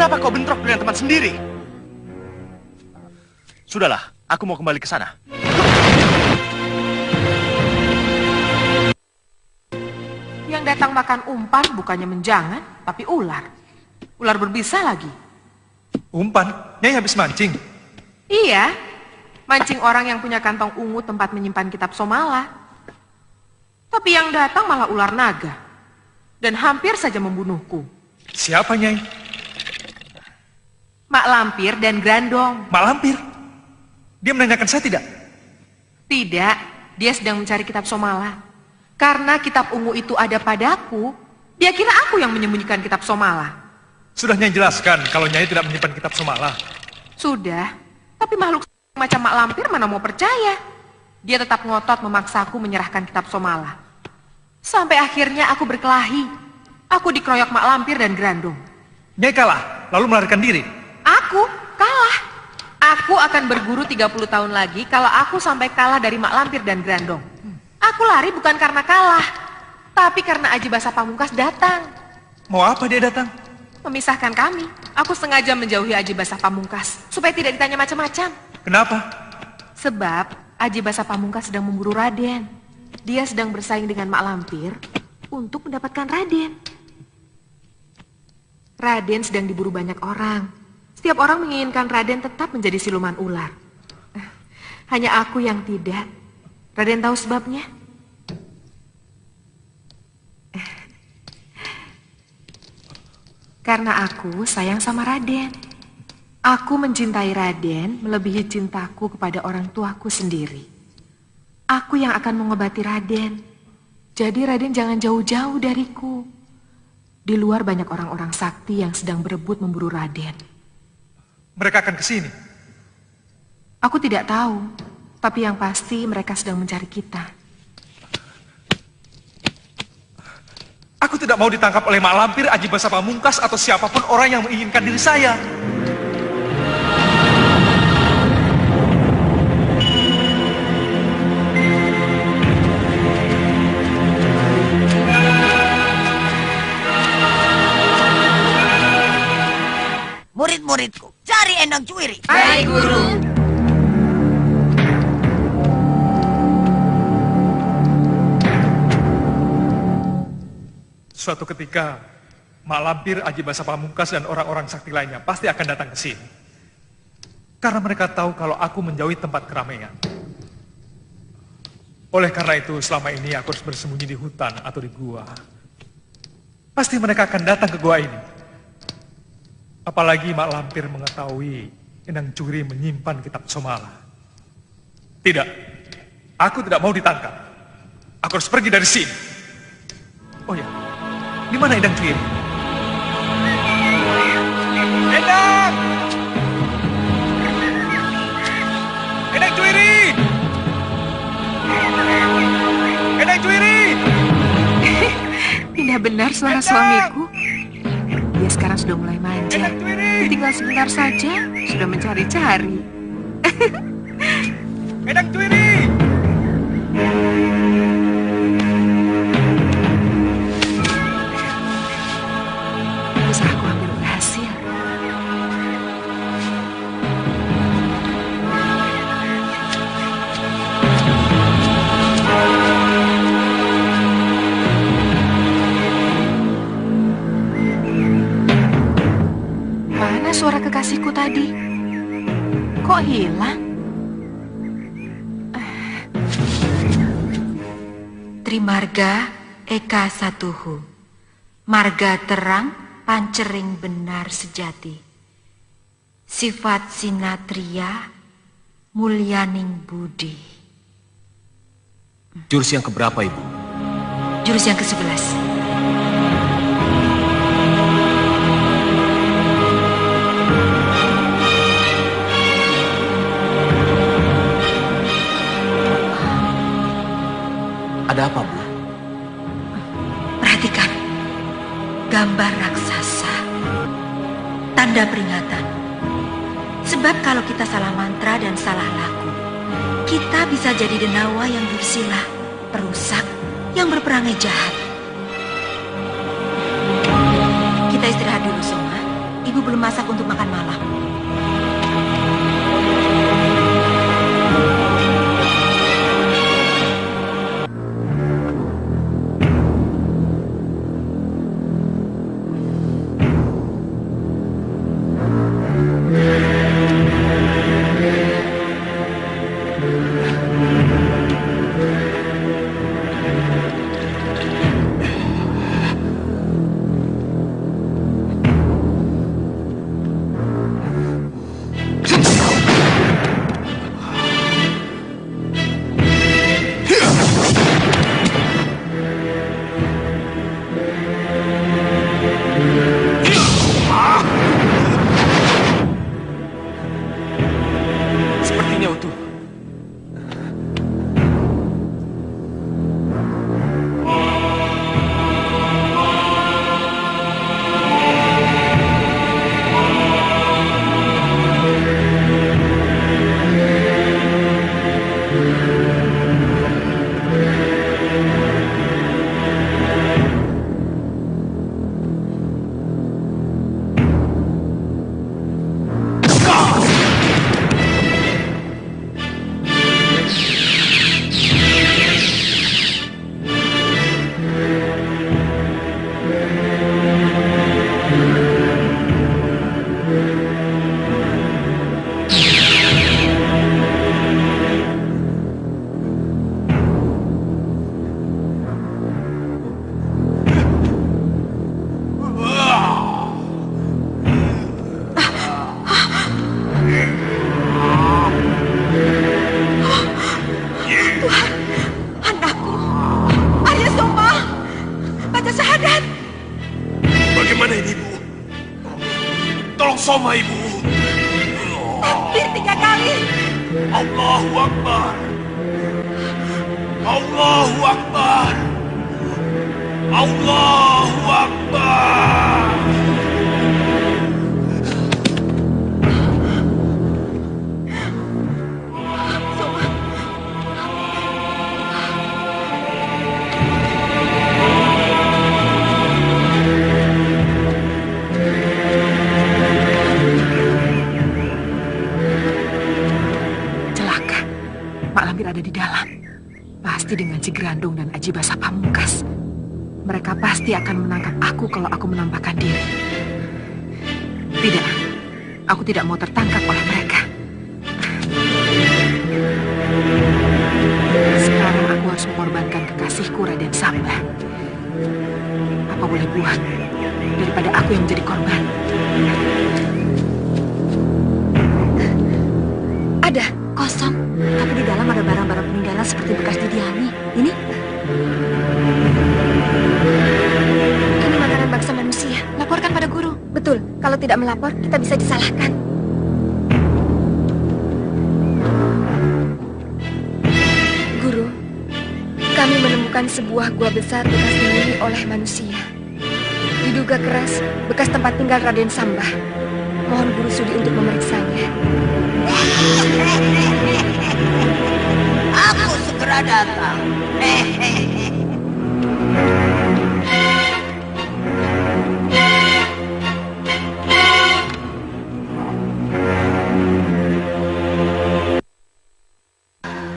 Kenapa kau bentrok dengan teman sendiri? Sudahlah, aku mau kembali ke sana. Yang datang makan umpan bukannya menjangan, tapi ular. Ular berbisa lagi. Umpan? Nyai habis mancing? Iya, mancing orang yang punya kantong ungu tempat menyimpan kitab Somala. Tapi yang datang malah ular naga. Dan hampir saja membunuhku. Siapa, Nyai? Mak Lampir dan Grandong. Mak Lampir? Dia menanyakan saya tidak? Tidak, dia sedang mencari kitab Somala. Karena kitab ungu itu ada padaku, dia kira aku yang menyembunyikan kitab Somala. Sudah Nyai jelaskan kalau Nyai tidak menyimpan kitab Somala. Sudah, tapi makhluk macam Mak Lampir mana mau percaya. Dia tetap ngotot memaksaku menyerahkan kitab Somala. Sampai akhirnya aku berkelahi. Aku dikeroyok Mak Lampir dan Grandong. Nyai kalah, lalu melarikan diri. Aku kalah. Aku akan berguru 30 tahun lagi kalau aku sampai kalah dari Mak Lampir dan Grandong. Aku lari bukan karena kalah, tapi karena Aji Basa Pamungkas datang. Mau apa dia datang? Memisahkan kami. Aku sengaja menjauhi Aji Basa Pamungkas supaya tidak ditanya macam-macam. Kenapa? Sebab Aji Basa Pamungkas sedang memburu Raden. Dia sedang bersaing dengan Mak Lampir untuk mendapatkan Raden. Raden sedang diburu banyak orang. Setiap orang menginginkan Raden tetap menjadi siluman ular. Hanya aku yang tidak. Raden tahu sebabnya? Karena aku sayang sama Raden. Aku mencintai Raden melebihi cintaku kepada orang tuaku sendiri. Aku yang akan mengobati Raden. Jadi Raden jangan jauh-jauh dariku. Di luar banyak orang-orang sakti yang sedang berebut memburu Raden. Mereka akan ke sini. Aku tidak tahu, tapi yang pasti mereka sedang mencari kita. Aku tidak mau ditangkap oleh Mak Lampir, Aji Basa Pamungkas, atau siapapun orang yang menginginkan diri saya. Murid-muridku, cari Endang Cuwiri. Baik, Guru. Suatu ketika, Mak Lampir, Aji Basa Pamungkas, dan orang-orang sakti lainnya pasti akan datang ke sini. Karena mereka tahu kalau aku menjauhi tempat keramaian. Oleh karena itu, selama ini aku harus bersembunyi di hutan atau di gua. Pasti mereka akan datang ke gua ini. Apalagi Mak Lampir mengetahui Endang Cuwiri menyimpan kitab Somala. Tidak, aku tidak mau ditangkap. Aku harus pergi dari sini. Oh ya, di mana Endang Cuwiri? Endang! Endang Cuwiri! Endang Cuwiri! Tidak benar suara suamiku. Dia sekarang sudah mulai manja. Endang Cuwiri! Tinggal sebentar saja, sudah mencari-cari. Endang Cuwiri! Usahaku hampir berhasil. Mana suara kekasihku tadi? Kok hilang? Trimarga Eka Satuhu, marga terang pancering benar sejati, sifat sinatria mulyaning budi. Jurus yang keberapa, Ibu? Jurus yang ke-11. Ada apa, Bu? Perhatikan, gambar raksasa, tanda peringatan. Sebab kalau kita salah mantra dan salah laku, kita bisa jadi denawa yang dursila, perusak, yang berperangai jahat. Kita istirahat dulu, Soma. Ibu belum masak untuk makan malam. Soma, Ibu. Hampir 3 kali. Allahu Akbar. Allahu Akbar. Allahu Akbar. Celaka. Mak Lampir ada di dalam. Pasti dengan si Grandong dan Aji Basah Pamungkas. Mereka pasti akan menangkap aku kalau aku menampakkan diri. Tidak, aku tidak mau tertangkap oleh mereka. Sekarang aku harus mengorbankan kekasihku Raden Samba. Apa boleh buat daripada aku yang menjadi korban. Ada, kosong. Tapi di dalam ada barang-barang peninggalan seperti bekas didiami. Ini makanan bangsa manusia. Laporkan pada guru. Betul, kalau tidak melapor, kita bisa disalahkan. Guru, kami menemukan sebuah gua besar bekas dihuni oleh manusia. Diduga keras, bekas tempat tinggal Raden Sambah. Mohon guru sudi untuk memeriksanya. Aku segera datang.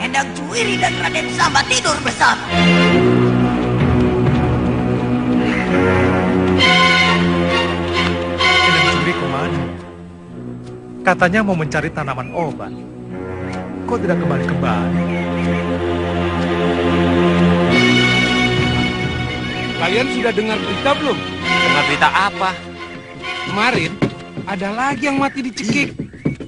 Endang Cuwiri dan Raden Samba tidur bersama. Endang Cuwiri kemana? Katanya mau mencari tanaman obat. Kok tidak kembali-kembali? Kalian sudah dengar berita belum? Dengar berita apa? Kemarin ada lagi yang mati dicekik.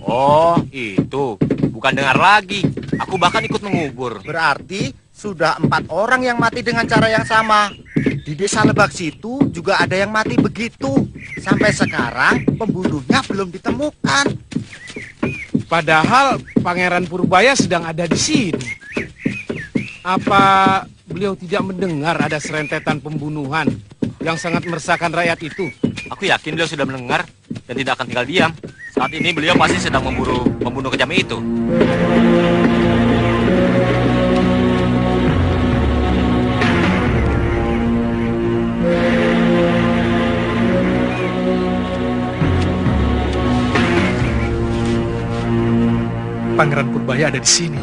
Oh, itu. Bukan dengar lagi. Aku bahkan ikut mengubur. Berarti sudah 4 orang yang mati dengan cara yang sama. Di desa Lebak situ juga ada yang mati begitu. Sampai sekarang pembunuhnya belum ditemukan. Padahal Pangeran Purbaya sedang ada di sini. Apa beliau tidak mendengar ada serentetan pembunuhan yang sangat meresahkan rakyat itu? Aku yakin beliau sudah mendengar dan tidak akan tinggal diam. Saat ini beliau pasti sedang memburu pembunuh kejam itu. Pangeran Purbaya ada di sini.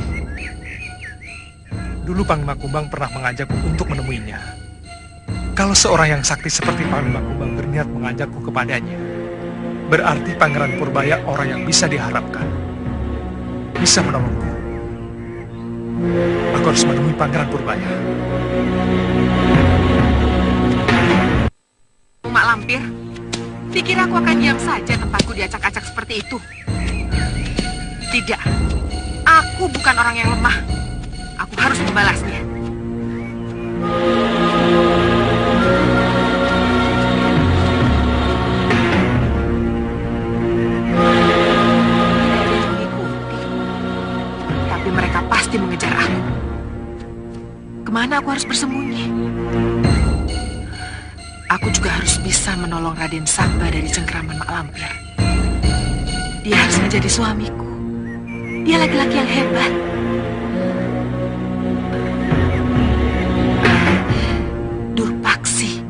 Dulu Panglima Kumbang pernah mengajakku untuk menemuinya. Kalau seorang yang sakti seperti Panglima Kumbang berniat mengajakku kepadanya, berarti Pangeran Purbaya orang yang bisa diharapkan. Bisa menolongku. Aku harus menemui Pangeran Purbaya. Mak Lampir, pikir aku akan diam saja tempatku diacak-acak seperti itu? Tidak, aku bukan orang yang lemah. Aku harus membalasnya. Tapi mereka pasti mengejar aku. Kemana aku harus bersembunyi? Aku juga harus bisa menolong Raden Samba dari cengkraman Mak Lampir. Dia harus menjadi suamiku. Dia laki-laki yang hebat. Durpaksi,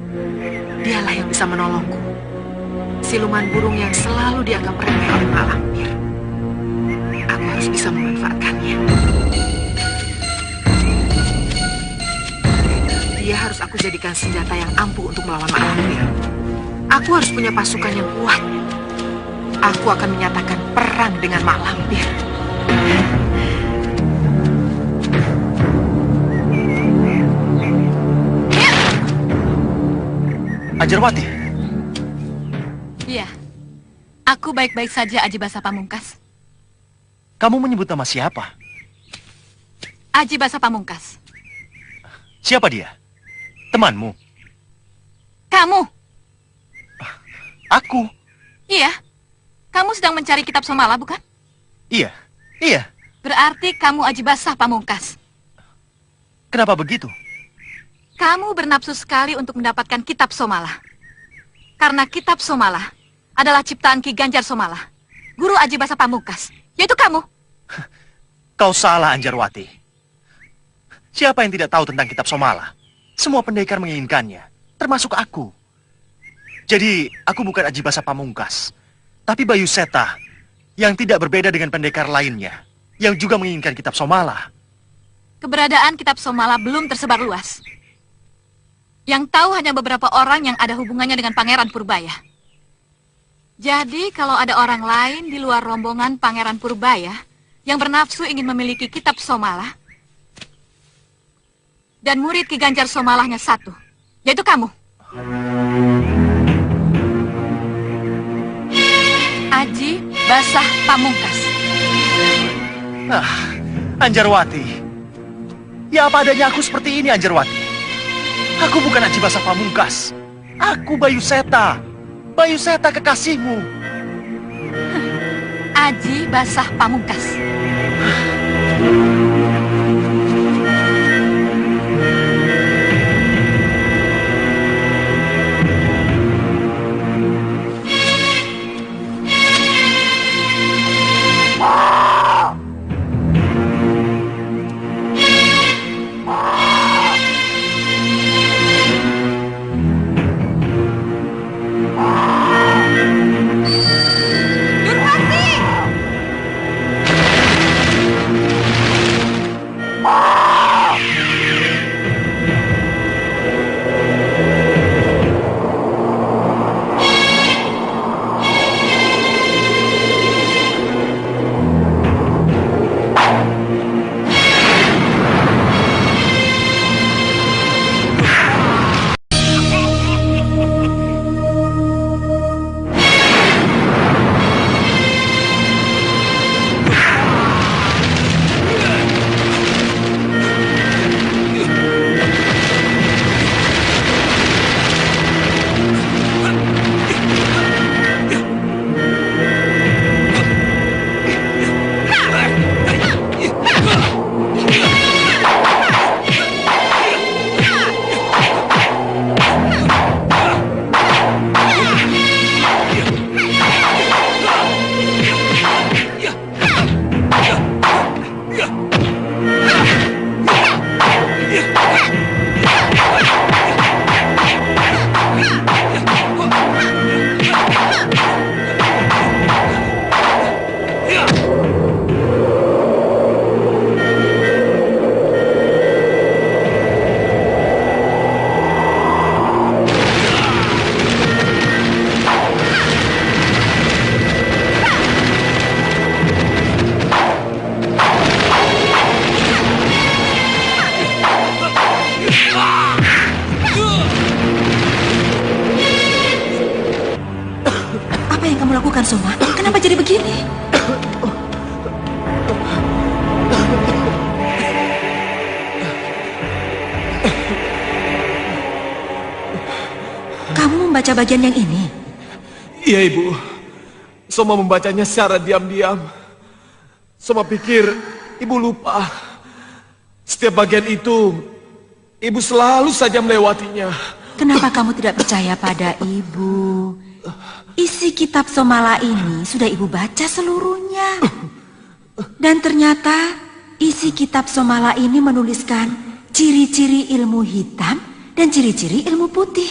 dialah yang bisa menolongku. Siluman burung yang selalu dianggap remeh oleh Mak Lampir. Aku harus bisa memanfaatkannya. Dia harus aku jadikan senjata yang ampuh untuk melawan Mak Lampir. Aku harus punya pasukan yang kuat. Aku akan menyatakan perang dengan Mak Lampir. Ajarwati. Iya, aku baik-baik saja, Aji Basah Pamungkas. Kamu menyebut nama siapa? Aji Basah Pamungkas. Siapa dia? Temanmu? Kamu? Aku? Iya, Kamu sedang mencari kitab Somala, bukan? Iya, iya. Berarti kamu Aji Basah Pamungkas. Kenapa begitu? Kamu bernafsu sekali untuk mendapatkan kitab Somala. Karena kitab Somala adalah ciptaan Ki Ganjar Somala, guru Aji Basah Pamungkas, yaitu kamu. Kau salah, Anjarwati. Siapa yang tidak tahu tentang kitab Somala? Semua pendekar menginginkannya, termasuk aku. Jadi, aku bukan Aji Basah Pamungkas, tapi Bayu Seta yang tidak berbeda dengan pendekar lainnya, yang juga menginginkan kitab Somala. Keberadaan kitab Somala belum tersebar luas. Yang tahu hanya beberapa orang yang ada hubungannya dengan Pangeran Purbaya. Jadi kalau ada orang lain di luar rombongan Pangeran Purbaya yang bernafsu ingin memiliki kitab Somala, dan murid Ki Ganjar Somalahnya satu, yaitu kamu. Aji Basah Pamungkas. Anjarwati. Ya apa adanya aku seperti ini, Anjarwati. Aku bukan Aji Basah Pamungkas. Aku Bayu Seta. Bayu Seta kekasihmu. Aji Basah Pamungkas. Apa yang kamu lakukan, Soma? Kenapa jadi begini? Kamu membaca bagian yang ini? Iya, Ibu. Soma membacanya secara diam-diam. Soma pikir Ibu lupa. Setiap bagian itu, Ibu selalu saja melewatinya. Kenapa kamu tidak percaya pada Ibu? Isi kitab Somala ini sudah Ibu baca seluruhnya. Dan ternyata isi kitab Somala ini menuliskan ciri-ciri ilmu hitam dan ciri-ciri ilmu putih.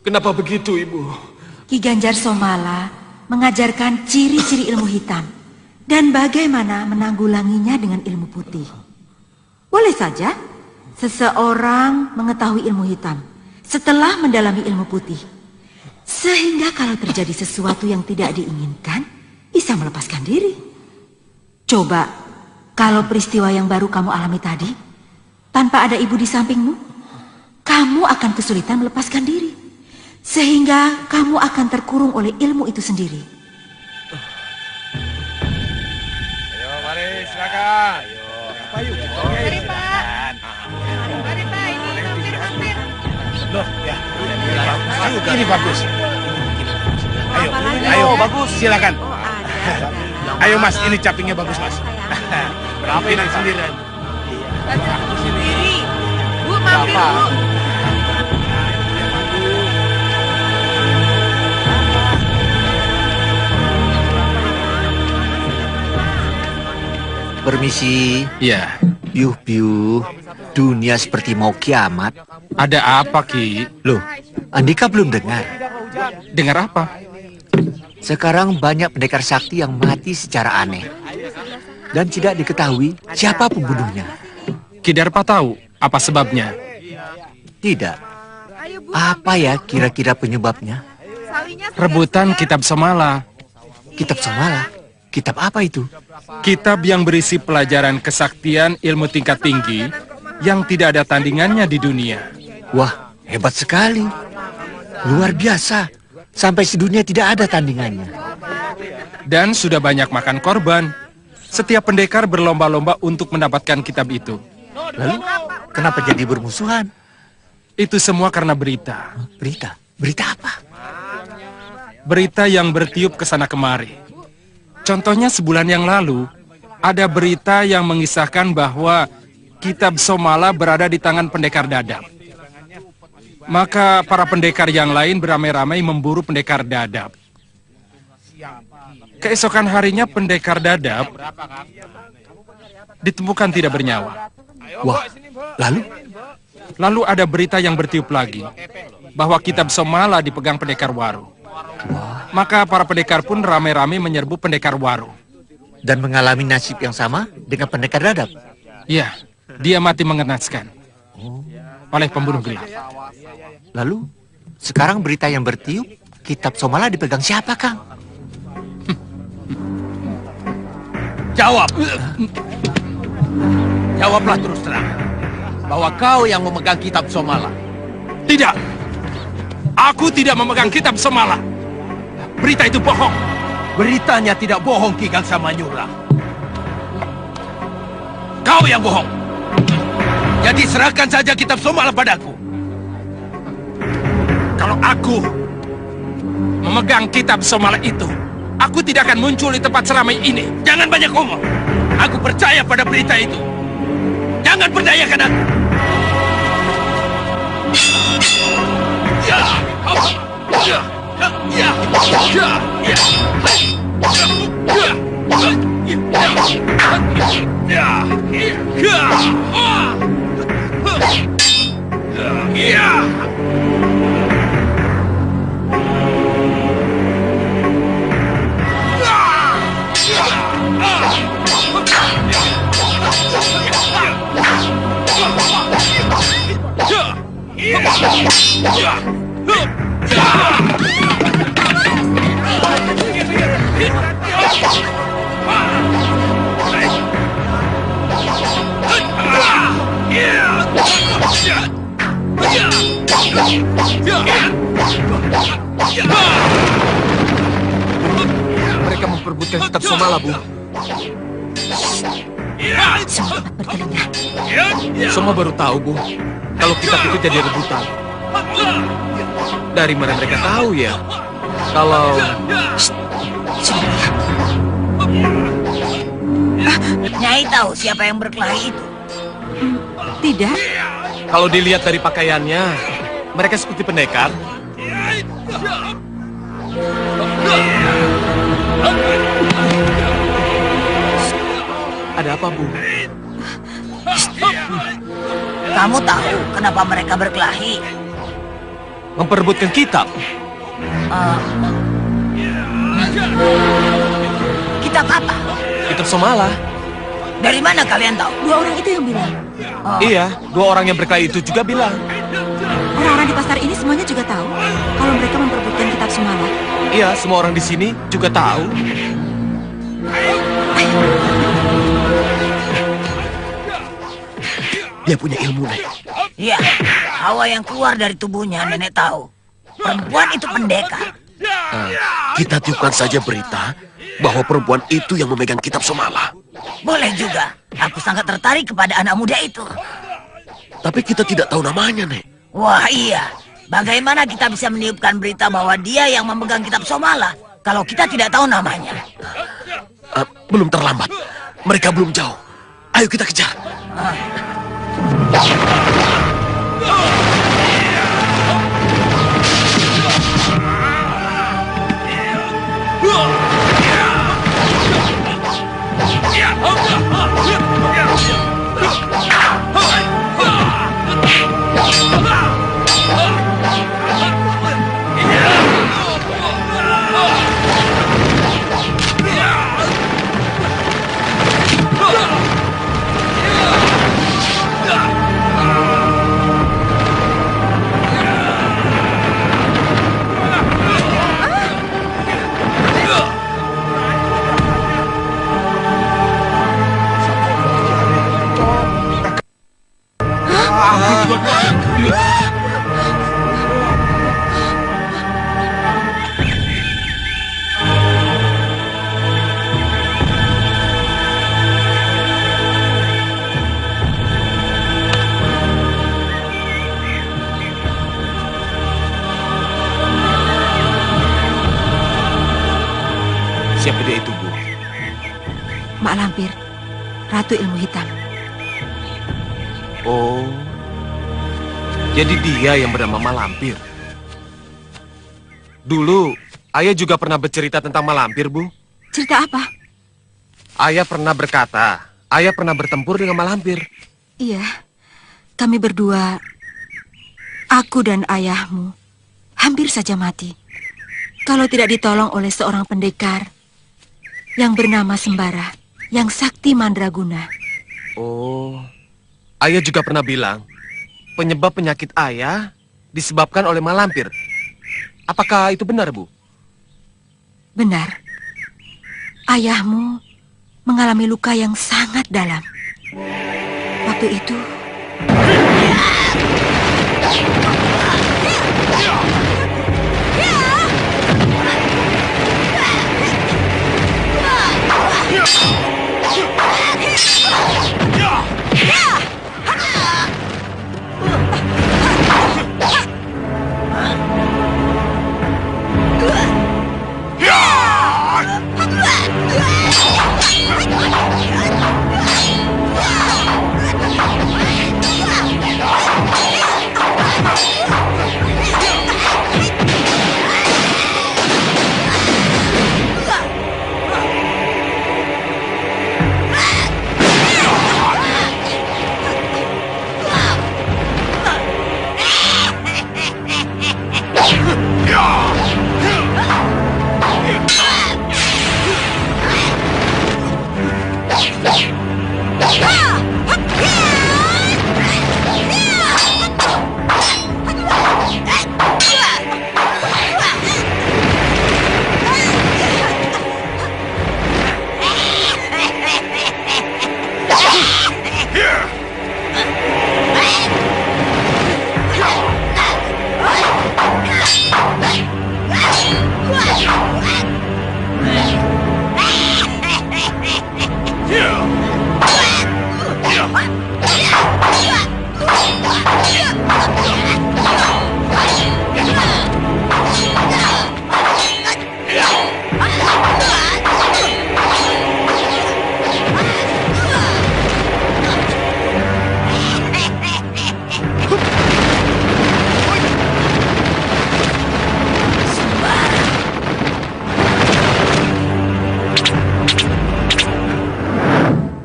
Kenapa begitu, Ibu? Ki Ganjar Somala mengajarkan ciri-ciri ilmu hitam dan bagaimana menanggulanginya dengan ilmu putih. Boleh saja seseorang mengetahui ilmu hitam setelah mendalami ilmu putih, sehingga kalau terjadi sesuatu yang tidak diinginkan, bisa melepaskan diri. Coba, kalau peristiwa yang baru kamu alami tadi, tanpa ada ibu di sampingmu, kamu akan kesulitan melepaskan diri. Sehingga kamu akan terkurung oleh ilmu itu sendiri. Ayo, mari, silakan. Ayo, Mari, Pak. Mari, Pak. Ini hampir. Loh, ya. Ini bagus. Ayo, Ayo, apalagi? ayo, Oh, bagus. Silakan. ada. Ayo Mas, ini capingnya bagus Mas. Berapa ini, Pak? sendirian. Sendiri. Bu, mampir Bu. Permisi. Iya. Piuh, piuh. Dunia seperti mau kiamat. Ada apa, Ki? Loh, Andika belum dengar. Dengar apa? Sekarang banyak pendekar sakti yang mati secara aneh. Dan tidak diketahui siapa pembunuhnya. Ki Darpa tahu apa sebabnya? Tidak. Apa ya kira-kira penyebabnya? Rebutan kitab Somala. Kitab Somala? Kitab apa itu? Kitab yang berisi pelajaran kesaktian ilmu tingkat tinggi yang tidak ada tandingannya di dunia. Wah, hebat sekali. Luar biasa. Sampai sedunia tidak ada tandingannya. Dan sudah banyak makan korban. Setiap pendekar berlomba-lomba untuk mendapatkan kitab itu. Lalu, kenapa jadi bermusuhan? Itu semua karena berita. Berita? Berita apa? Berita yang bertiup ke sana kemari. Contohnya sebulan yang lalu, ada berita yang mengisahkan bahwa kitab Somala berada di tangan pendekar Dadap. Maka para pendekar yang lain beramai-ramai memburu pendekar Dadap. Keesokan harinya pendekar Dadap ditemukan tidak bernyawa. Wah, lalu? Lalu ada berita yang bertiup lagi, bahwa kitab Somala dipegang pendekar Waru. Maka para pendekar pun ramai-ramai menyerbu pendekar Waru. Dan mengalami nasib yang sama dengan pendekar Dadap? Iya, dia mati mengenaskan oleh pembunuh gelap. Lalu, sekarang berita yang bertiup, kitab Somala dipegang siapa, Kang? Jawab. Jawablah terus terang. Bahwa kau yang memegang kitab Somala. Tidak. Aku tidak memegang kitab Somala. Berita itu bohong. Beritanya tidak bohong, Ki Gangsa Manyura. Kau yang bohong. Jadi serahkan saja kitab Somala padaku. Kalau aku memegang kitab Somala itu, aku tidak akan muncul di tempat seramai ini. Jangan banyak ngomong. Aku percaya pada berita itu. Jangan perdayakan aku. Ya. Ya. Ya. Ya. Ya. Mereka memperebutkan kitab Somala, Bu. Semua bertelinga. Semua baru tahu, Bu, kalau kitab itu jadi rebutan. Dari mana mereka tahu ya? Kalau Nyai tahu siapa yang berkelahi itu? Tidak. kalau dilihat dari pakaiannya, mereka seperti pendekar. Ada apa, Bu? Kamu tahu kenapa mereka berkelahi? Memperebutkan kitab. Kitab apa? Kitab Somala. Dari mana kalian tahu? Dua orang itu yang bilang. Iya, dua orang yang berkelahi itu juga bilang. Orang-orang di pasar ini semuanya juga tahu kalau mereka memperebutkan kitab Somala. Iya, semua orang di sini juga tahu. Dia punya ilmu, Nek. Iya, hawa yang keluar dari tubuhnya nenek tahu. Perempuan itu pendekar. Kita tiupkan saja berita bahwa perempuan itu yang memegang kitab Somala. Boleh juga. Aku sangat tertarik kepada anak muda itu. Tapi kita tidak tahu namanya, Nek. Wah iya, Bagaimana kita bisa meniupkan berita bahwa dia yang memegang kitab Somala kalau kita tidak tahu namanya? Belum terlambat. Mereka belum jauh. Ayo kita kejar. Siapa dia itu, Bu? Mak Lampir, Ratu Ilmu Hitam. Oh, jadi dia yang bernama Malampir. Dulu, ayah juga pernah bercerita tentang Malampir, Bu. Cerita apa? Ayah pernah berkata, ayah pernah bertempur dengan Malampir. Iya, kami berdua, aku dan ayahmu, hampir saja mati. Kalau tidak ditolong oleh seorang pendekar yang bernama Sembara, yang sakti mandraguna. Oh, ayah juga pernah bilang, penyebab penyakit ayah disebabkan oleh Malampir. Apakah itu benar, Bu? Benar. Ayahmu mengalami luka yang sangat dalam. Waktu itu,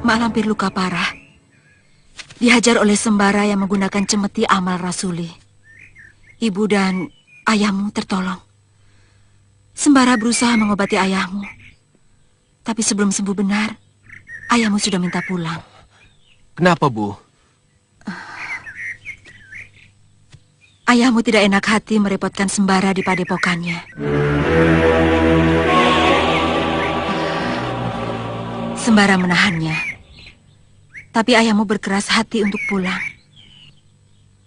Mak Lampir luka parah. Dihajar oleh Sembara yang menggunakan cemeti amal rasuli. Ibu dan ayahmu tertolong. Sembara berusaha mengobati ayahmu. Tapi sebelum sembuh benar, ayahmu sudah minta pulang. Kenapa, Bu? Ayahmu tidak enak hati merepotkan Sembara di padepokannya. Sembara menahannya. Tapi ayahmu berkeras hati untuk pulang.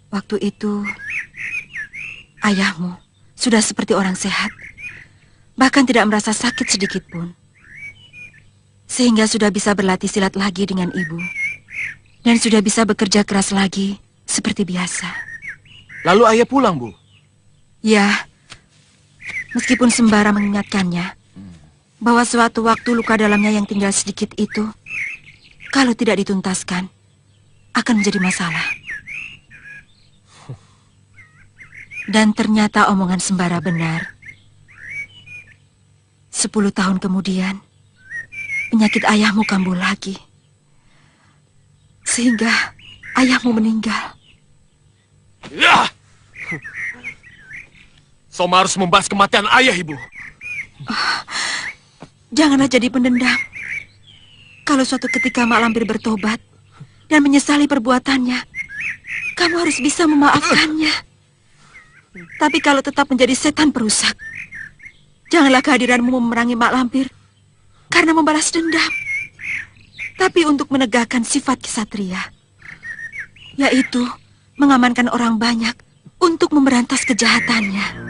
Waktu itu, ayahmu sudah seperti orang sehat. Bahkan tidak merasa sakit sedikit pun. Sehingga sudah bisa berlatih silat lagi dengan ibu. Dan sudah bisa bekerja keras lagi seperti biasa. Lalu ayah pulang, Bu? Ya, meskipun sembara mengingatkannya bahwa suatu waktu luka dalamnya yang tinggal sedikit itu, kalau tidak dituntaskan, akan menjadi masalah. Dan ternyata omongan sembara benar. 10 tahun kemudian, penyakit ayahmu kambuh lagi. Sehingga ayahmu meninggal. Ya! Soma harus membahas kematian ayah, Ibu. Janganlah jadi pendendam. Kalau suatu ketika Mak Lampir bertobat dan menyesali perbuatannya, kamu harus bisa memaafkannya. Tapi kalau tetap menjadi setan perusak, janganlah kehadiranmu memerangi Mak Lampir karena membalas dendam, tapi untuk menegakkan sifat kesatria, yaitu mengamankan orang banyak untuk memberantas kejahatannya.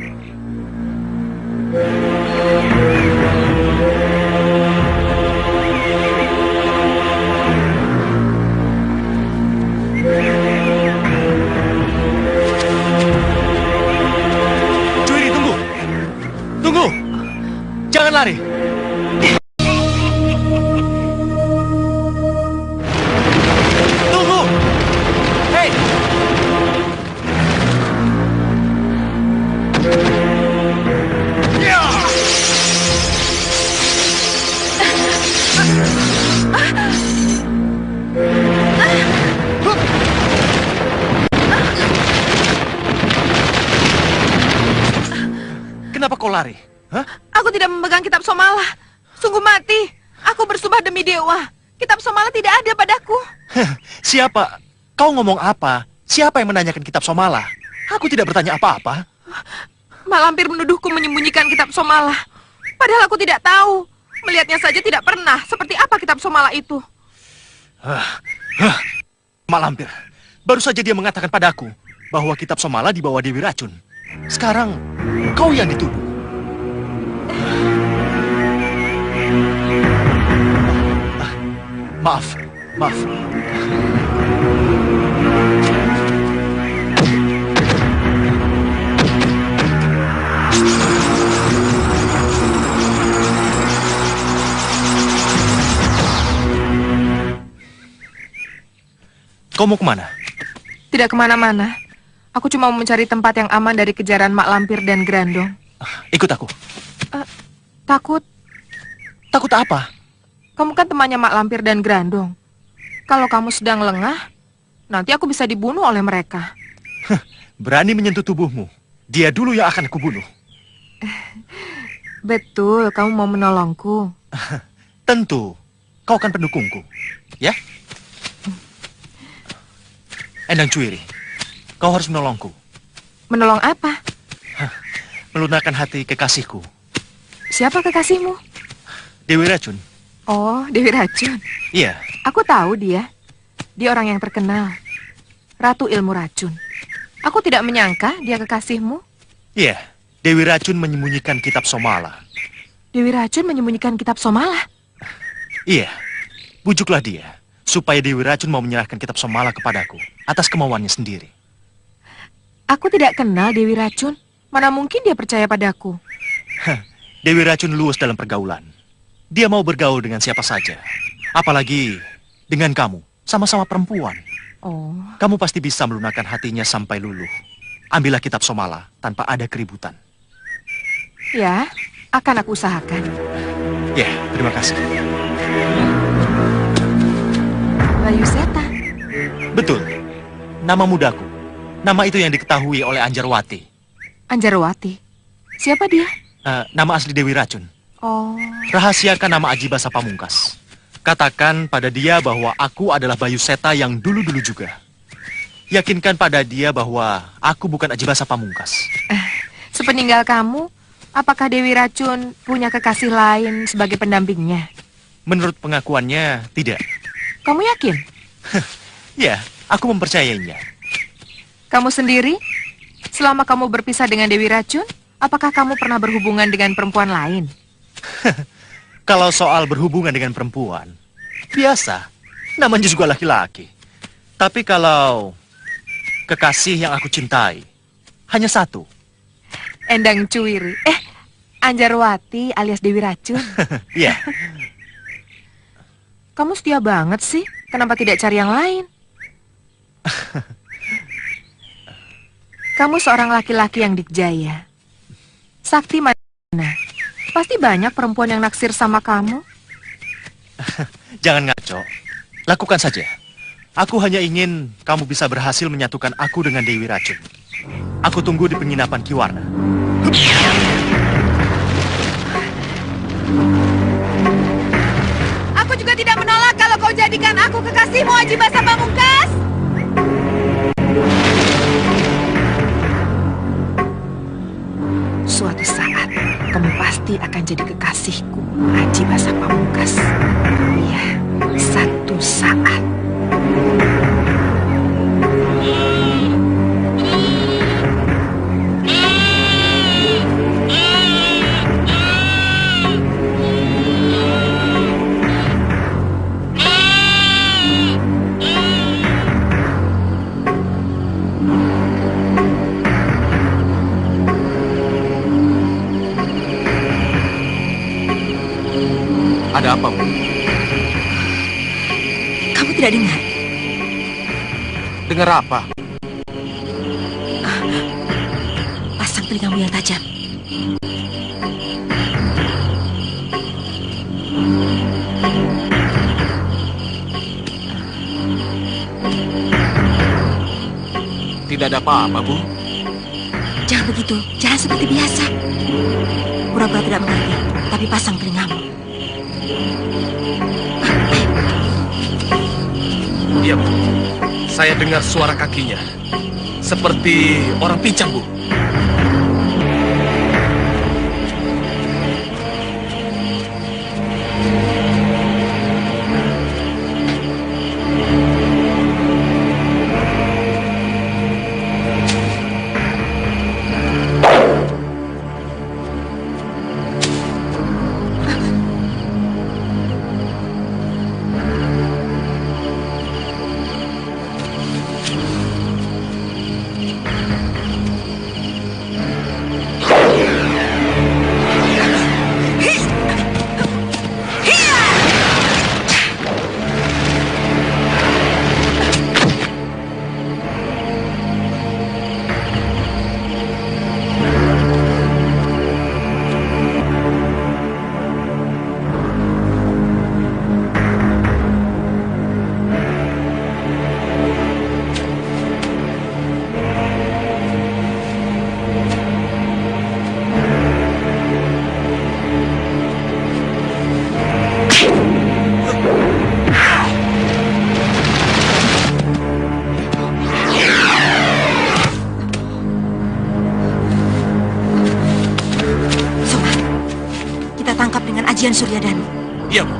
Cuiri, tunggu. Tunggu. Jangan lari. Tunggu. Hei. Ya. Kenapa kau lari? Hah? Aku tidak memegang kitab Somala. Sungguh mati. Aku bersumpah demi dewa. Kitab Somala tidak ada padaku. Siapa? Kau ngomong apa? Siapa yang menanyakan kitab Somala? Aku tidak bertanya apa-apa. Mak Lampir menuduhku menyembunyikan kitab Somala. Padahal aku tidak tahu. Melihatnya saja tidak pernah. Seperti apa kitab Somala itu? Mak Lampir, baru saja dia mengatakan padaku bahwa kitab Somala dibawa Dewi Racun. Sekarang kau yang dituduh. Maaf. Kau mau kemana? Tidak kemana-mana. Aku cuma mau mencari tempat yang aman dari kejaran Mak Lampir dan Grandong. Ikut aku. Takut. Takut apa? Kamu kan temannya Mak Lampir dan Grandong. Kalau kamu sedang lengah, nanti aku bisa dibunuh oleh mereka. Berani menyentuh tubuhmu. Dia dulu yang akan aku bunuh. Betul, kamu mau menolongku. Tentu. Kau kan pendukungku. Ya? Endang Cuiri, kau harus menolongku. Menolong apa? Melunakkan hati kekasihku. Siapa kekasihmu? Dewi Racun. Oh, Dewi Racun. Iya. Aku tahu dia. Dia orang yang terkenal. Ratu ilmu racun. Aku tidak menyangka dia kekasihmu. Iya. Dewi Racun menyembunyikan kitab Somala. Dewi Racun menyembunyikan kitab Somala? Iya. Bujuklah dia supaya Dewi Racun mau menyerahkan kitab Somala kepadaku atas kemauannya sendiri. Aku tidak kenal Dewi Racun. Mana mungkin dia percaya padaku? Dewi Racun luas dalam pergaulan. Dia mau bergaul dengan siapa saja. Apalagi dengan kamu, sama-sama perempuan. Oh. Kamu pasti bisa melunakkan hatinya sampai luluh. Ambillah kitab Somala tanpa ada keributan. Ya, akan aku usahakan. Ya, terima kasih. Bayu Seta. Betul. Nama mudaku. Nama itu yang diketahui oleh Anjarwati. Anjarwati? Siapa dia? Nama asli Dewi Racun. Oh. Rahasiakan nama Ajibasa Pamungkas. Katakan pada dia bahwa aku adalah Bayu Seta yang dulu-dulu juga. Yakinkan pada dia bahwa aku bukan Ajibasa Pamungkas. Sepeninggal kamu, apakah Dewi Racun punya kekasih lain sebagai pendampingnya? Menurut pengakuannya, tidak. Kamu yakin? Ya, aku mempercayainya. Kamu sendiri? Selama kamu berpisah dengan Dewi Racun, apakah kamu pernah berhubungan dengan perempuan lain? Kalau soal berhubungan dengan perempuan, biasa. Namanya juga laki-laki. Tapi kalau kekasih yang aku cintai, hanya satu. Endang Cuwiri. Anjarwati alias Dewi Racun. Iya. Kamu setia banget sih. Kenapa tidak cari yang lain? Kamu seorang laki-laki yang dikjaya. Sakti mana? Pasti banyak perempuan yang naksir sama kamu. Jangan ngaco. Lakukan saja. Aku hanya ingin kamu bisa berhasil menyatukan aku dengan Dewi Racun. Aku tunggu di penginapan Kiwarna. Aku juga tidak menolak kalau kau jadikan aku kekasihmu, Aji Basa Pamungkas. Suatu saat, kamu pasti akan jadi kekasihku, Aji Basa Pamungkas. Iya, satu saat. Ada apa, Bu? Kamu tidak dengar? Dengar apa? Pasang telingamu yang tajam. Tidak ada apa-apa, Bu. Jangan begitu, jangan seperti biasa. Pura-pura tidak mengerti, tapi pasang telingamu. Iya, Bu. Saya dengar suara kakinya. Seperti orang pincang, Bu. Ajian Suryadanu. Iya, Bu.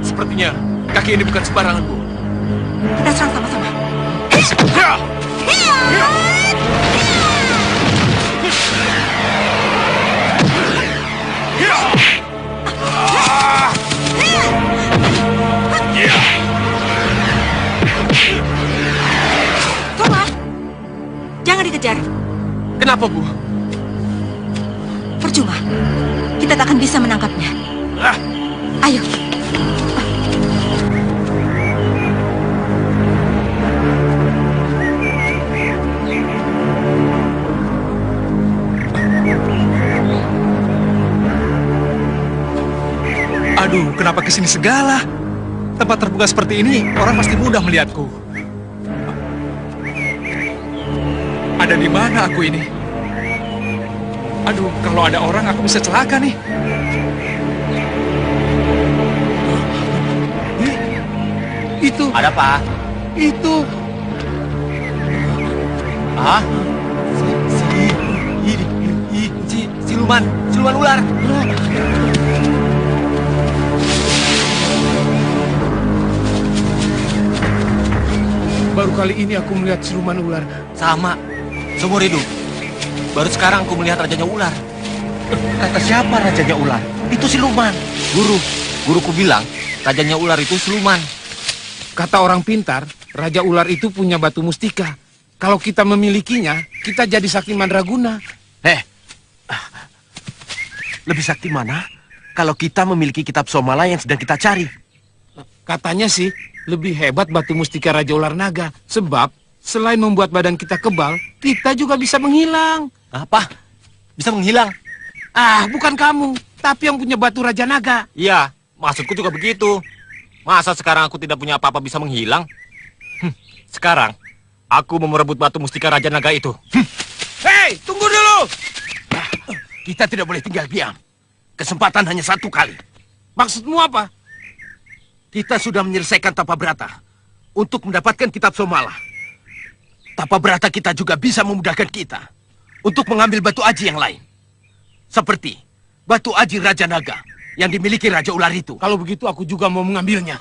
Sepertinya kaki ini bukan sembarangan, Bu. Kita serang sama-sama. Toma, jangan dikejar. Kenapa, Bu? Percuma. Kita tak akan bisa menangkapnya. Ayo. Aduh, kenapa kesini segala? Tempat terbuka seperti ini, orang pasti mudah melihatku. Ada di mana aku ini? Aduh, kalau ada orang aku bisa celaka nih. Itu. Ada apa? Itu. Ah? Siluman ular. Baru kali ini aku melihat siluman ular. Sama, seumur hidup. Baru sekarang aku melihat rajanya ular. Kata siapa rajanya ular? Itu siluman. Guruku bilang rajanya ular itu siluman. Kata orang pintar, Raja Ular itu punya batu mustika. Kalau kita memilikinya, kita jadi sakti mandraguna. Lebih sakti mana kalau kita memiliki kitab Somala yang sedang kita cari? Katanya sih, lebih hebat batu mustika Raja Ular Naga. Sebab, selain membuat badan kita kebal, kita juga bisa menghilang. Apa? Bisa menghilang? Ah, bukan kamu, tapi yang punya batu Raja Naga. Iya, maksudku juga begitu. Masa sekarang aku tidak punya apa-apa bisa menghilang? Sekarang, aku mau merebut batu mustika Raja Naga itu. Hei, tunggu dulu! Kita tidak boleh tinggal diam. Kesempatan hanya satu kali. Maksudmu apa? Kita sudah menyelesaikan tapa berata untuk mendapatkan kitab Somala. Tapa berata kita juga bisa memudahkan kita untuk mengambil batu aji yang lain. Seperti batu aji Raja Naga yang dimiliki Raja Ular itu. Kalau begitu aku juga mau mengambilnya.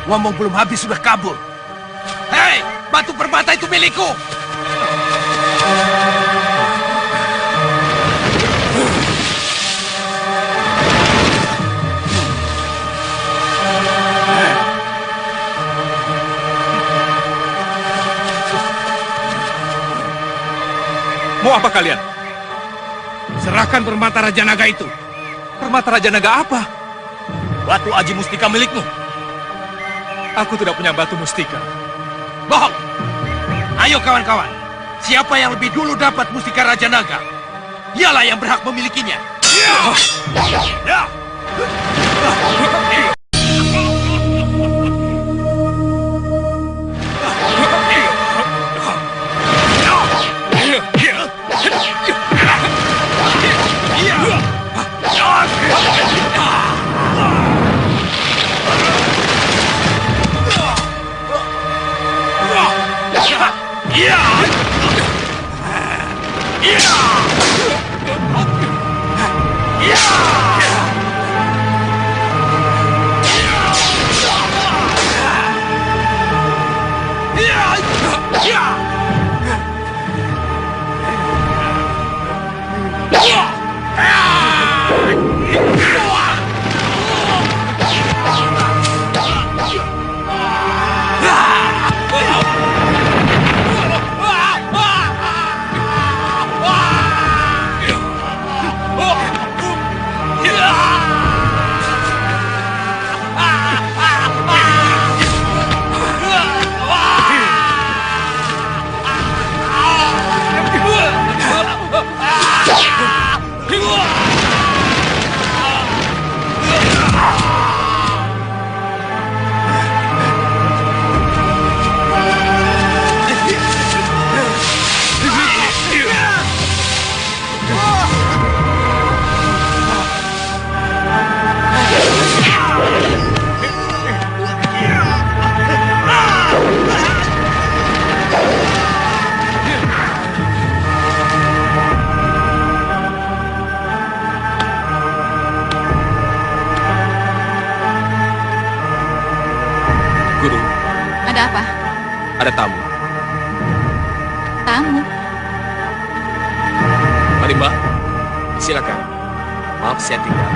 Ngomong belum habis sudah kabur. Hei, batu perbata itu milikku. Mau apa kalian? Serahkan permata Raja Naga itu. Permata Raja Naga apa? Batu aji mustika milikmu. Aku tidak punya batu mustika. Bohong. Ayo kawan-kawan. Siapa yang lebih dulu dapat mustika Raja Naga, dialah yang berhak memilikinya. Guru, Ada apa? ada tamu. Tamu? Mari Mbak, silakan. Maaf saya tinggal.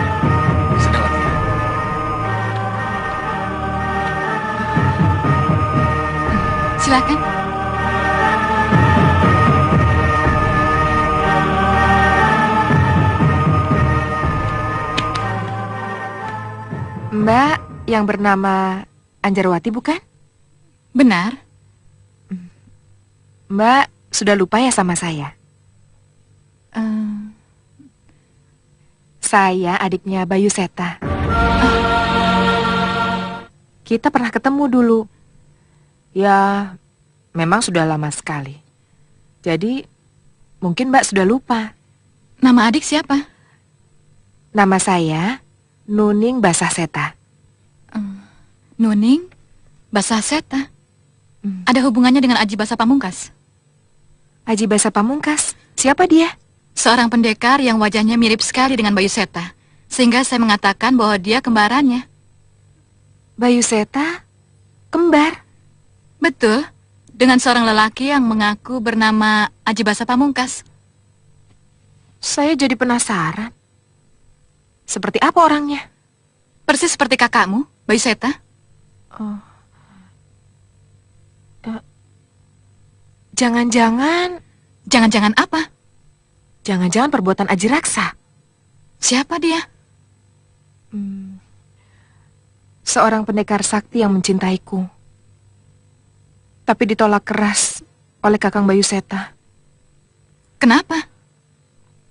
Sedang latihan. Silakan. Mbak yang bernama Anjarwati bukan? Benar. Mbak sudah lupa ya sama saya? Saya adiknya Bayu Seta. Kita pernah ketemu dulu. Ya, memang sudah lama sekali. Jadi, mungkin Mbak sudah lupa. Nama adik siapa? Nama saya Nuning Basah Seta. Nuning Basah Seta. Ada hubungannya dengan Aji Basa Pamungkas? Aji Basa Pamungkas? Siapa dia? Seorang pendekar yang wajahnya mirip sekali dengan Bayu Seta. Sehingga saya mengatakan bahwa dia kembarannya. Bayu Seta? Kembar? Betul. Dengan seorang lelaki yang mengaku bernama Aji Basa Pamungkas. Saya jadi penasaran. Seperti apa orangnya? Persis seperti kakakmu, Bayu Seta. Jangan-jangan... Jangan-jangan apa? Jangan-jangan perbuatan Aji Raksa. Siapa dia? Seorang pendekar sakti yang mencintaiku. Tapi ditolak keras oleh Kakang Bayu Seta. Kenapa?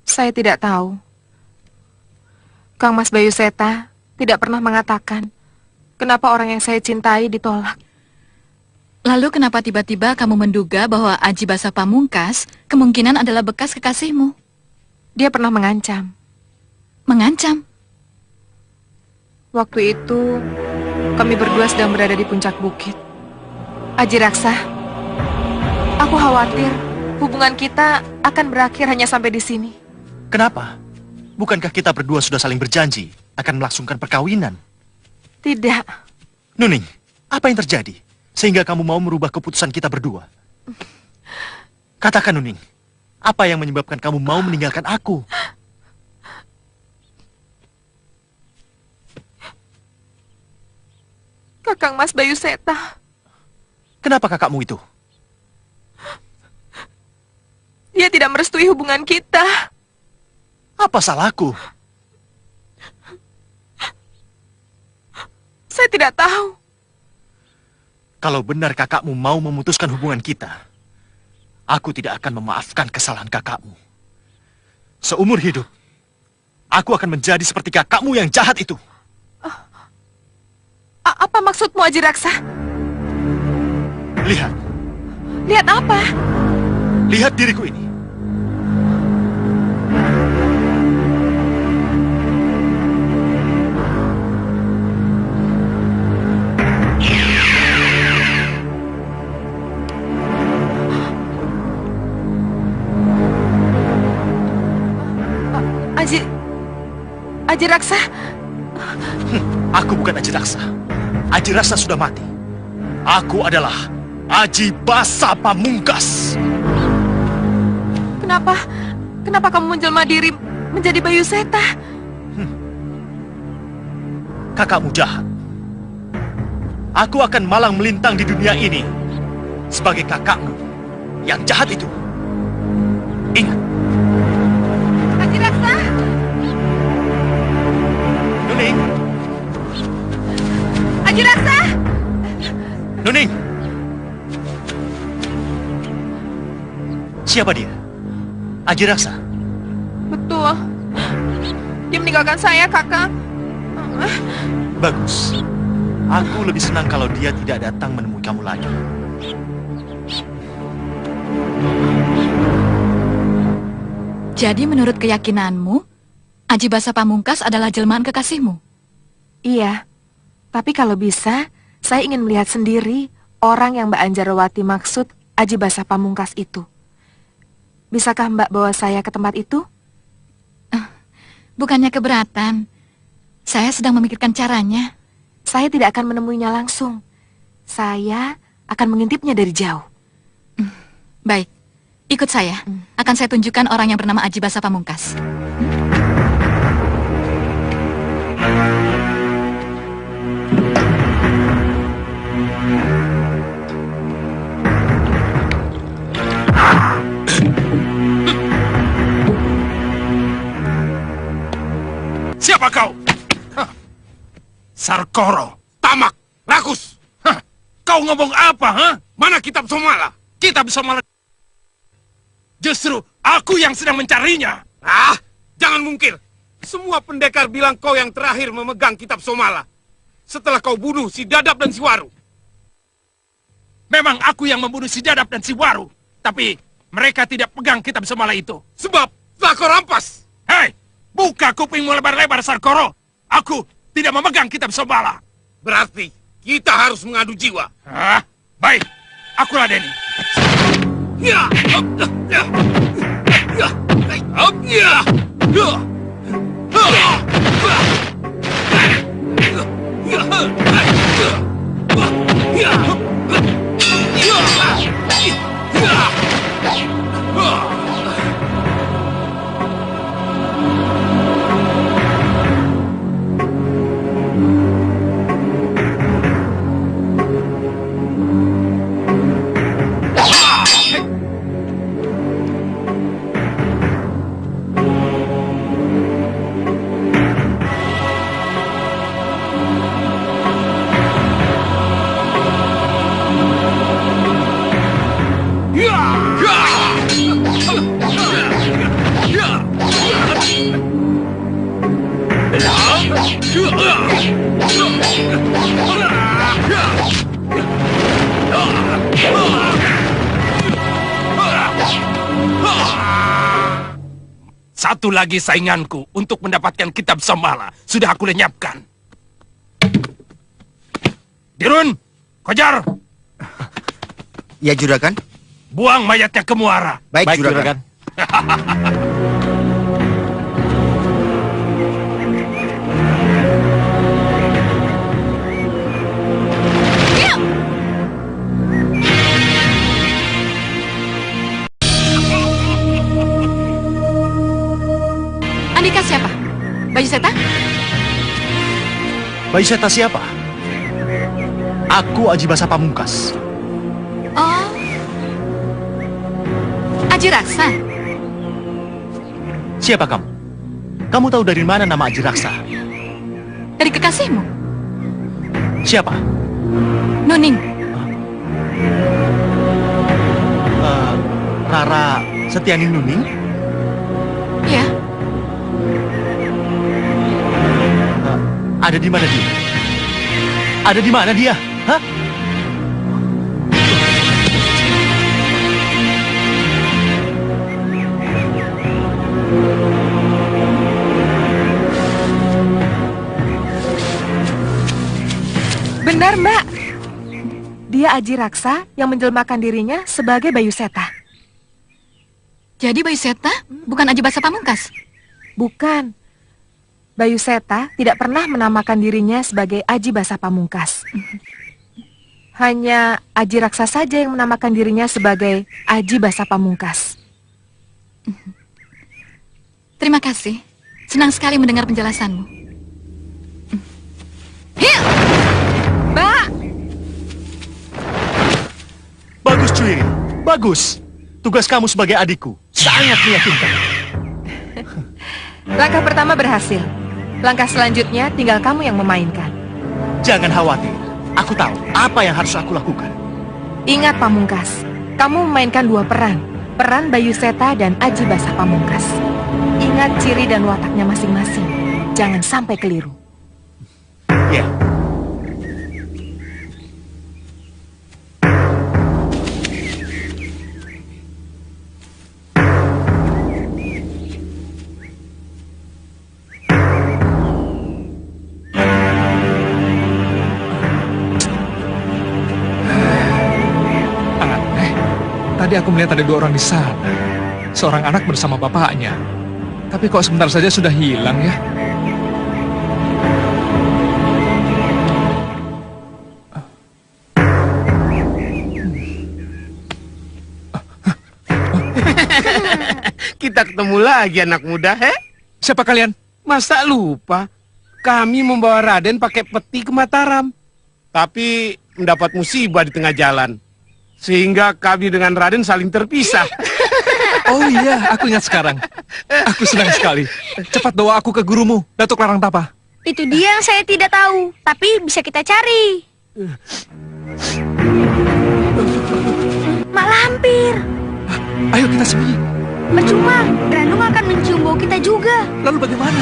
Saya tidak tahu. Kang Mas Bayu Seta tidak pernah mengatakan kenapa orang yang saya cintai ditolak. Lalu kenapa tiba-tiba kamu menduga bahwa Aji Basa Pamungkas kemungkinan adalah bekas kekasihmu? Dia pernah mengancam. Mengancam? Waktu itu, kami berdua sedang berada di puncak bukit. Aji Raksa, aku khawatir hubungan kita akan berakhir hanya sampai di sini. Kenapa? Bukankah kita berdua sudah saling berjanji akan melangsungkan perkawinan? Tidak. Nuning, apa yang terjadi? Sehingga kamu mau merubah keputusan kita berdua. Katakan, Nuning, apa yang menyebabkan kamu mau meninggalkan aku? Kakang Mas Bayu Seta. Kenapa kakakmu itu? Dia tidak merestui hubungan kita. Apa salahku? Saya tidak tahu. Kalau benar kakakmu mau memutuskan hubungan kita, aku tidak akan memaafkan kesalahan kakakmu. Seumur hidup, aku akan menjadi seperti kakakmu yang jahat itu. Apa maksudmu, Aji Raksa? Lihat. Lihat apa? Lihat diriku ini. Aji Raksa? Aku bukan Aji Raksa. Aji Raksa sudah mati. Aku adalah Aji Basa Pamungkas. Kenapa kamu menjelma diri menjadi Bayu Seta? Kakakmu jahat. Aku akan malang melintang di dunia ini sebagai kakakmu yang jahat itu. Ingat. Aji Raksa! Nuning! Aji Raksa! Nuning! Siapa dia? Aji Raksa? Betul. Dia meninggalkan saya, Kakang. Bagus. Aku lebih senang kalau dia tidak datang menemui kamu lagi. Jadi menurut keyakinanmu, Aji Basa Pamungkas adalah jelmaan kekasihmu? Iya. Tapi kalau bisa, saya ingin melihat sendiri orang yang Mbak Anjarwati maksud Aji Basa Pamungkas itu. Bisakah Mbak bawa saya ke tempat itu? Bukannya keberatan. Saya sedang memikirkan caranya. Saya tidak akan menemuinya langsung. Saya akan mengintipnya dari jauh. Baik, ikut saya. Akan saya tunjukkan orang yang bernama Aji Basa Pamungkas. Siapa kau? Sarkoro, tamak, rakus. Kau ngomong apa, ha? Mana kitab Somala? Kitab Somala. Justru aku yang sedang mencarinya. Jangan mungkir. Semua pendekar bilang kau yang terakhir memegang kitab Somala. Setelah kau bunuh si Dadap dan si Waru. Memang aku yang membunuh si Dadap dan si Waru. Tapi mereka tidak pegang kitab Somala itu. Sebab telah kau rampas. Hei, buka kupingmu lebar-lebar, Sarkoro. Aku tidak memegang kitab Somala. Berarti kita harus mengadu jiwa. Baik, aku ladeni. Satu lagi sainganku untuk mendapatkan kitab Somala sudah aku lenyapkan. Dirun, kejar! Ya, Juragan. Buang mayatnya ke muara. Baik, Juragan. Andika siapa? Bayu Seta? Bayu Seta siapa? Aku Aji Basa Pamungkas. Oh. Aji Raksa? Siapa kamu? Kamu tahu dari mana nama Aji Raksa? Dari kekasihmu? Siapa? Nuning. Rara Setiani Nuning? Ya. Ada di mana dia? Ada di mana dia? Hah? Benar, Mbak. Dia Aji Raksa yang menjelmakan dirinya sebagai Bayu Seta. Jadi Bayu Seta bukan Aji Basa Pamungkas? Bukan. Bayu Seta tidak pernah menamakan dirinya sebagai Aji Basa Pamungkas. Hanya Aji Raksa saja yang menamakan dirinya sebagai Aji Basa Pamungkas. Terima kasih. Senang sekali mendengar penjelasanmu. Hiu! Mbak! Bagus, Cuiri. Bagus. Tugas kamu sebagai adikku sangat meyakinkan. Langkah pertama berhasil. Langkah selanjutnya tinggal kamu yang memainkan. Jangan khawatir. Aku tahu apa yang harus aku lakukan. Ingat, Pamungkas. Kamu memainkan dua peran. Peran Bayu Seta dan Aji Basa Pamungkas. Ingat ciri dan wataknya masing-masing. Jangan sampai keliru. Ya. Tadi aku melihat ada dua orang di sana. Seorang anak bersama bapaknya. Tapi kok sebentar saja sudah hilang ya? Kita ketemu lagi anak muda, he? Siapa kalian? Masa lupa? Kami membawa Raden pakai peti ke Mataram. Tapi mendapat musibah di tengah jalan. Sehingga kami dengan Raden saling terpisah. Oh iya, aku ingat sekarang. Aku senang sekali. Cepat bawa aku ke gurumu, Datuk Larang Tapa. Itu dia yang saya tidak tahu, tapi bisa kita cari. Mak Lampir. Ayo kita sembunyi. Percuma, Ranung akan mencium bau kita juga. Lalu bagaimana?